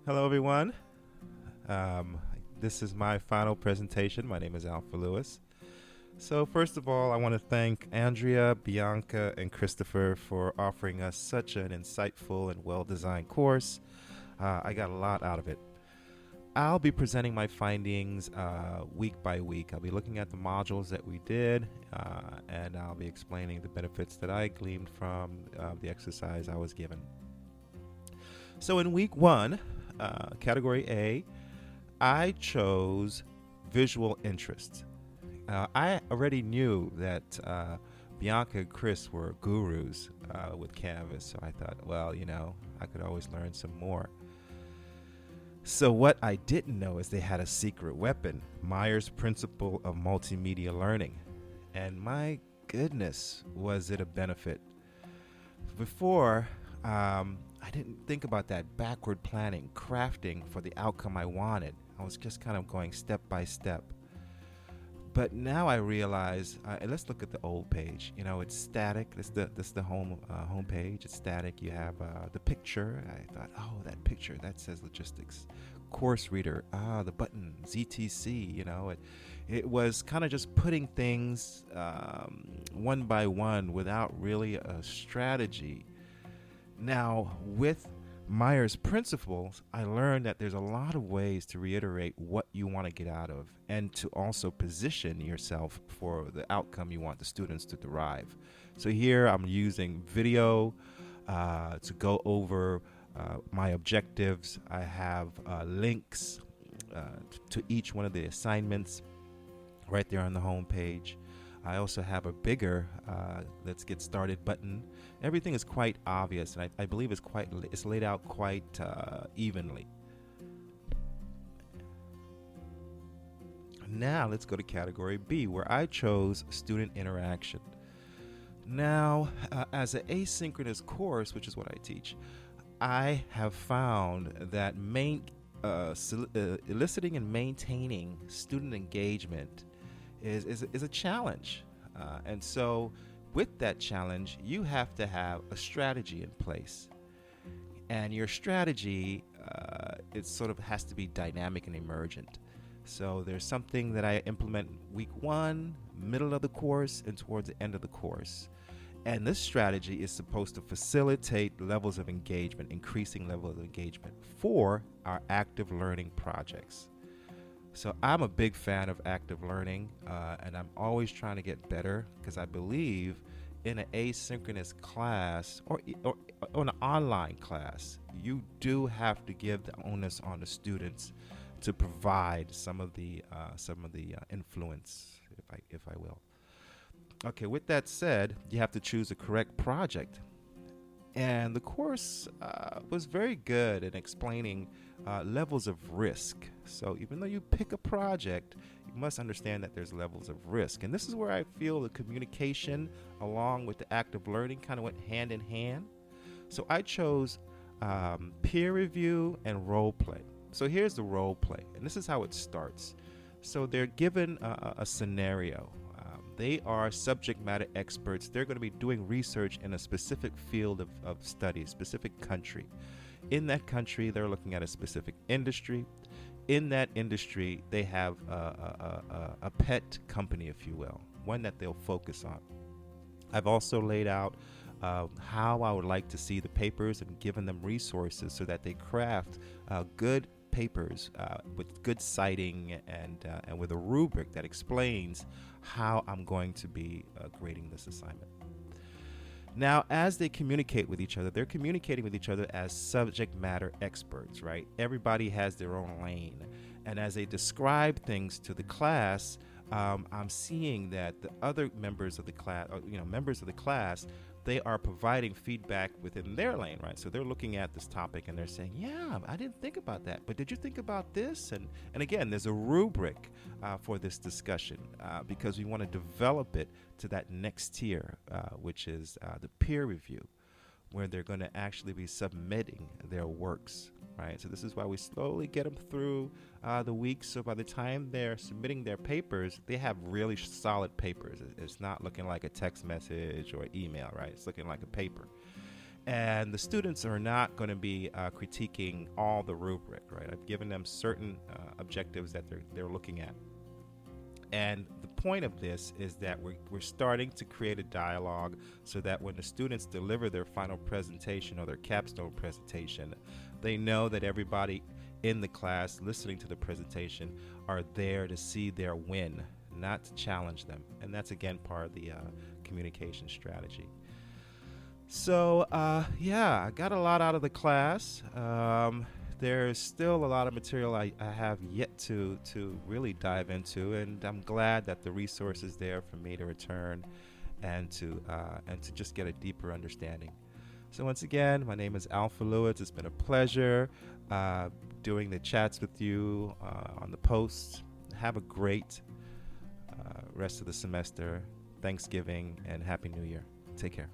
Hello, everyone. Um, this is my final presentation. My name is Alpha Lewis. So, first of all, I want to thank Andrea, Bianca, and Christopher for offering us such an insightful and well designed course. I got a lot out of it. I'll be presenting my findings week by week. I'll be looking at the modules that we did, and I'll be explaining the benefits that I gleaned from the exercise I was given. So, in week one, category A, I chose visual interests. I already knew that Bianca and Chris were gurus with Canvas, so I thought, well, I could always learn some more. So what I didn't know is they had a secret weapon, Myers' Principle of Multimedia Learning. And my goodness, was it a benefit. Before, I didn't think about that backward planning, crafting for the outcome I wanted. I was just kind of going step by step. But now I realize, and let's look at the old page. It's static. This the home page. It's static. You have the picture. I thought, oh, that picture that says logistics. Course reader. The button ZTC. It was kind of just putting things one by one without really a strategy. Now with Myers' principles, I learned that there's a lot of ways to reiterate what you want to get out of and to also position yourself for the outcome you want the students to derive. So here I'm using video to go over my objectives. I have links to each one of the assignments right there on the home page. I also have a bigger let's get started button. Everything is quite obvious, and I believe it's laid out quite evenly. Now let's go to category B, where I chose student interaction. Now, as an asynchronous course, which is what I teach, I have found that eliciting and maintaining student engagement is a challenge. And so with that challenge, you have to have a strategy in place. And your strategy, it sort of has to be dynamic and emergent. So there's something that I implement week one, middle of the course, and towards the end of the course. And this strategy is supposed to facilitate levels of engagement, increasing levels of engagement for our active learning projects. So I'm a big fan of active learning, and I'm always trying to get better because I believe in an asynchronous class or an online class, you do have to give the onus on the students to provide some of the influence, if I will. Okay, with that said, you have to choose the correct project. And the course was very good in explaining levels of risk. So even though you pick a project, you must understand that there's levels of risk. And this is where I feel the communication along with the active learning kind of went hand in hand. So I chose peer review and role play. So here's the role play, and this is how it starts. So they're given a scenario. They are subject matter experts. They're going to be doing research in a specific field of study, specific country. In that country, they're looking at a specific industry. In that industry, they have a pet company, if you will, one that they'll focus on. I've also laid out how I would like to see the papers and given them resources so that they craft good papers with good citing and with a rubric that explains how I'm going to be grading this assignment. Now, as they communicate with each other, they're communicating with each other as subject matter experts, right? Everybody has their own lane. And as they describe things to the class, I'm seeing that the other members of the class, they are providing feedback within their lane, right? So they're looking at this topic and they're saying, yeah, I didn't think about that, but did you think about this? And again, there's a rubric for this discussion because we want to develop it to that next tier, which is the peer review, where they're going to actually be submitting their works, right? So this is why we slowly get them through the weeks. So by the time they're submitting their papers, they have really solid papers. It's not looking like a text message or email, right? It's looking like a paper. And the students are not going to be critiquing all the rubric, right? I've given them certain objectives that they're looking at. And the point of this is that we're starting to create a dialogue so that when the students deliver their final presentation or their capstone presentation, they know that everybody in the class listening to the presentation are there to see their win, not to challenge them. And that's, again, part of the communication strategy. So, yeah, I got a lot out of the class. There's still a lot of material I have yet to really dive into, and I'm glad that the resource is there for me to return and to just get a deeper understanding. So once again, my name is Alpha Lewis. It's been a pleasure doing the chats with you on the post. Have a great rest of the semester, Thanksgiving, and Happy New Year. Take care.